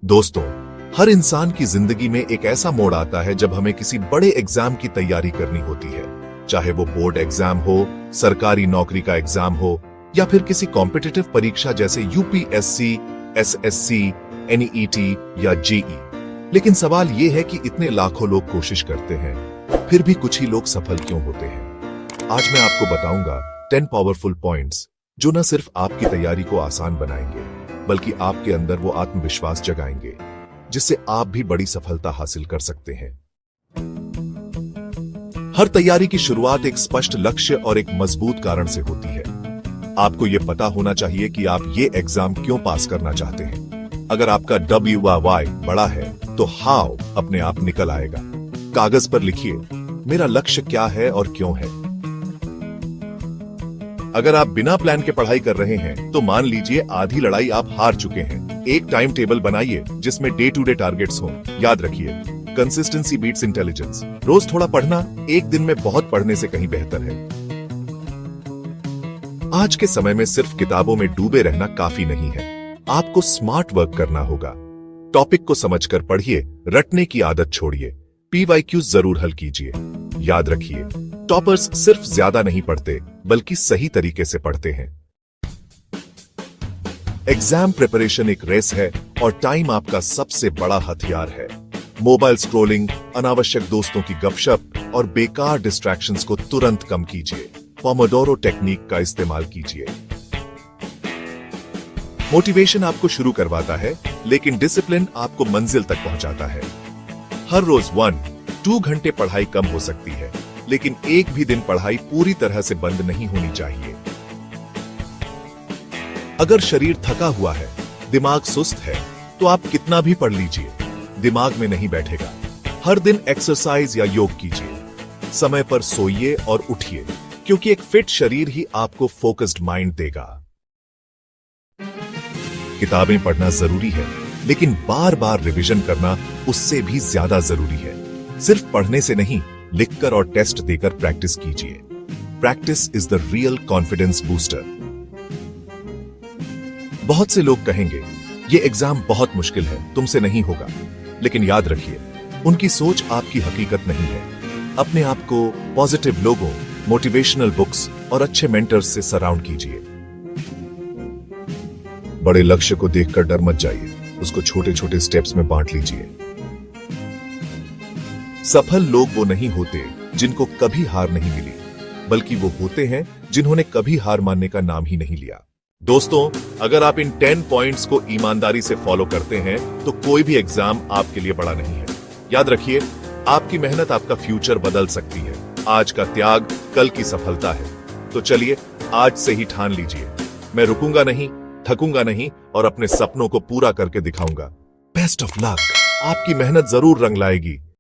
दोस्तों, हर इंसान की जिंदगी में एक ऐसा मोड़ आता है जब हमें किसी बड़े एग्जाम की तैयारी करनी होती है। चाहे वो बोर्ड एग्जाम हो, सरकारी नौकरी का एग्जाम हो या फिर किसी कॉम्पिटिटिव परीक्षा जैसे यूपीएससी, एसएससी, एनईटी या जेई। लेकिन सवाल ये है कि इतने लाखों लोग कोशिश करते हैं, फिर भी कुछ ही लोग सफल क्यों होते हैं। आज मैं आपको बताऊंगा 10 पावरफुल पॉइंट्स जो न सिर्फ आपकी तैयारी को आसान बनाएंगे बल्कि आपके अंदर वो आत्मविश्वास जगाएंगे जिससे आप भी बड़ी सफलता हासिल कर सकते हैं। हर तैयारी की शुरुआत एक स्पष्ट लक्ष्य और एक मजबूत कारण से होती है। आपको यह पता होना चाहिए कि आप ये एग्जाम क्यों पास करना चाहते हैं। अगर आपका WY बड़ा है तो हाउ अपने आप निकल आएगा। कागज पर लिखिए, मेरा लक्ष्य क्या है और क्यों है। अगर आप बिना प्लान के पढ़ाई कर रहे हैं तो मान लीजिए आधी लड़ाई आप हार चुके हैं। एक टाइम टेबल बनाइए जिसमें डे टू डे टारगेट्स हों। याद रखिए, कंसिस्टेंसी बीट्स इंटेलिजेंस। रोज थोड़ा पढ़ना एक दिन में बहुत पढ़ने से कहीं बेहतर है। आज के समय में सिर्फ किताबों में डूबे रहना काफी नहीं है, आपको स्मार्ट वर्क करना होगा। टॉपिक को समझकर पढ़िए, रटने की आदत छोड़िए, PYQ जरूर हल कीजिए। याद रखिए, टॉपर्स सिर्फ ज्यादा नहीं पढ़ते बल्कि सही तरीके से पढ़ते हैं। एग्जाम प्रिपरेशन एक रेस है और टाइम आपका सबसे बड़ा हथियार है। मोबाइल स्क्रॉलिंग, अनावश्यक दोस्तों की गपशप और बेकार डिस्ट्रैक्शंस को तुरंत कम कीजिए। पोमोडोरो टेक्निक का इस्तेमाल कीजिए। मोटिवेशन आपको शुरू करवाता है लेकिन डिसिप्लिन आपको मंजिल तक पहुंचाता है। हर रोज 1-2 घंटे पढ़ाई कम हो सकती है लेकिन एक भी दिन पढ़ाई पूरी तरह से बंद नहीं होनी चाहिए। अगर शरीर थका हुआ है, दिमाग सुस्त है तो आप कितना भी पढ़ लीजिए, दिमाग में नहीं बैठेगा। हर दिन एक्सरसाइज या योग कीजिए। समय पर सोइए और उठिए क्योंकि एक फिट शरीर ही आपको फोकस्ड माइंड देगा। किताबें पढ़ना जरूरी है लेकिन बार बार रिवीजन करना उससे भी ज्यादा जरूरी है। सिर्फ पढ़ने से नहीं, लिखकर और टेस्ट देकर प्रैक्टिस कीजिए। Practice is the real confidence booster. बहुत से लोग कहेंगे ये एग्जाम बहुत मुश्किल है, तुमसे नहीं होगा। लेकिन याद रखिए, उनकी सोच आपकी हकीकत नहीं है। अपने आप को पॉजिटिव लोगों, मोटिवेशनल बुक्स और अच्छे मेंटर्स से सराउंड कीजिए। बड़े लक्ष्य को देखकर डर मत जाइए, उसको छोटे छोटे स्टेप्स में बांट लीजिए। सफल लोग वो नहीं होते जिनको कभी हार नहीं मिली, बल्कि वो होते हैं जिन्होंने कभी हार मानने का नाम ही नहीं लिया। दोस्तों, अगर आप इन 10 पॉइंट्स को ईमानदारी से फॉलो करते हैं तो कोई भी एग्जाम आपके लिए बड़ा नहीं है। याद रखिए, आपकी मेहनत आपका फ्यूचर बदल सकती है। आज का त्याग कल की सफलता है। तो चलिए, आज से ही ठान लीजिए, मैं रुकूंगा नहीं, थकूंगा नहीं और अपने सपनों को पूरा करके दिखाऊंगा। Best of luck. आपकी मेहनत जरूर रंग लाएगी।